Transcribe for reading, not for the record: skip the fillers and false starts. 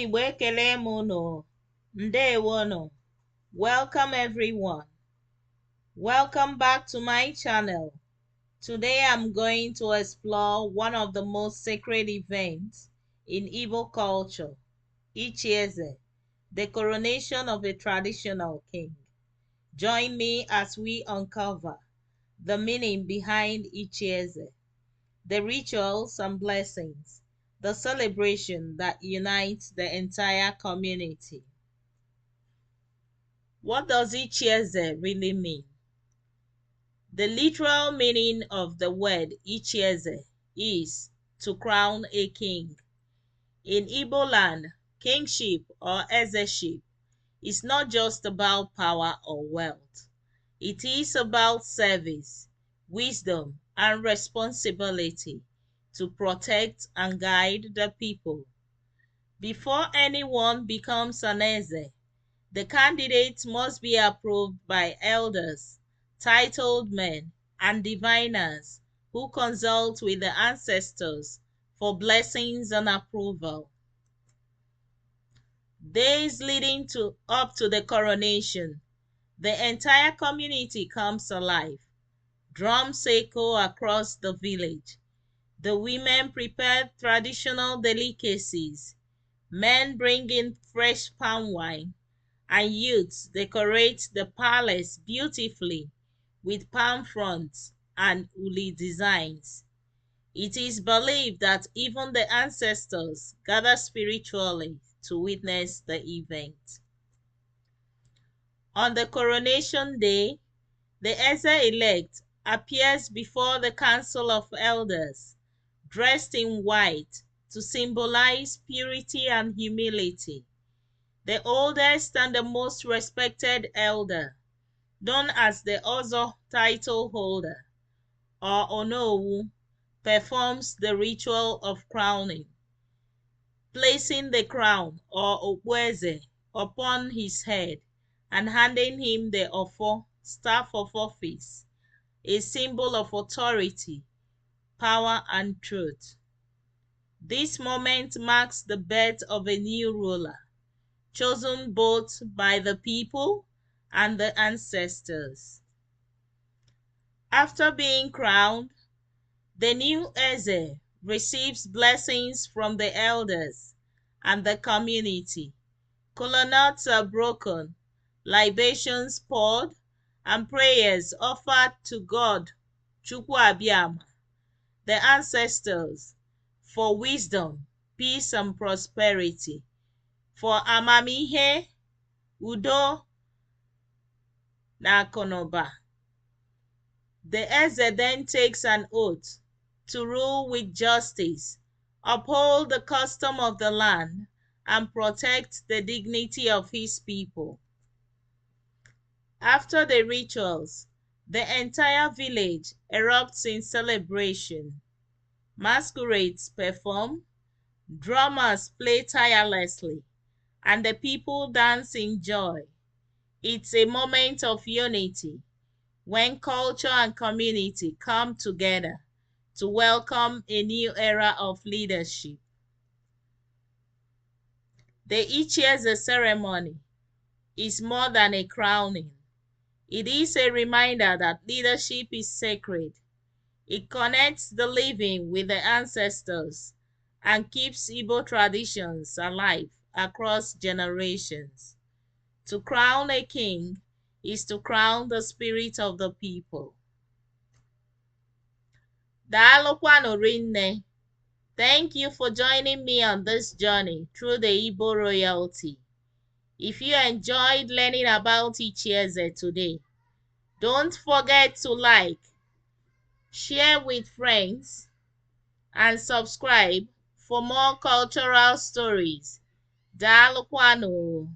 Igbo ekele m unu. Ndewonu. Welcome everyone. Welcome back to my channel. Today I'm going to explore one of the most sacred events in Igbo culture, Ichi Eze, the coronation of a traditional king. Join me as we uncover the meaning behind Ichi Eze, the rituals and blessings, the celebration that unites the entire community. What does Ichi Eze really mean? The literal meaning of the word Ichi Eze is to crown a king. In Igboland, kingship or Ezeship is not just about power or wealth. It is about service, wisdom, and responsibility to protect and guide the people. Before anyone becomes an Eze, the candidate must be approved by elders, titled men, and diviners who consult with the ancestors for blessings and approval. Days leading up to the coronation, the entire community comes alive. Drums echo across the village. The women prepare traditional delicacies. Men bring in fresh palm wine, and youths decorate the palace beautifully with palm fronds and uli designs. It is believed that even the ancestors gather spiritually to witness the event. On the coronation day, the Eze-elect appears before the council of elders, dressed in white to symbolize purity and humility. The oldest and the most respected elder, known as the Ozo title holder or Onowu, performs the ritual of crowning, placing the crown or Okpueze upon his head and handing him the Ofo, staff of office, a symbol of authority, power, and truth. This moment marks the birth of a new ruler, chosen both by the people and the ancestors. After being crowned, the new Eze receives blessings from the elders and the community. Kola nuts are broken, libations poured, and prayers offered to God, Chukwu Abiyama, the ancestors, for wisdom, peace, and prosperity, for amamihe, udo, na akụnụba. The Eze then takes an oath to rule with justice, uphold the custom of the land, and protect the dignity of his people. After the rituals, the entire village erupts in celebration. Masquerades perform, drummers play tirelessly, and the people dance in joy. It's a moment of unity when culture and community come together to welcome a new era of leadership. The Ichi Eze ceremony is more than a crowning. It is a reminder that leadership is sacred. It connects the living with the ancestors and keeps Igbo traditions alive across generations. To crown a king is to crown the spirit of the people. Daalụkwanụ rinne. Thank you for joining me on this journey through the Igbo royalty. If you enjoyed learning about Ichi Eze today, don't forget to like, share with friends, and subscribe for more cultural stories. Daalụkwanụ.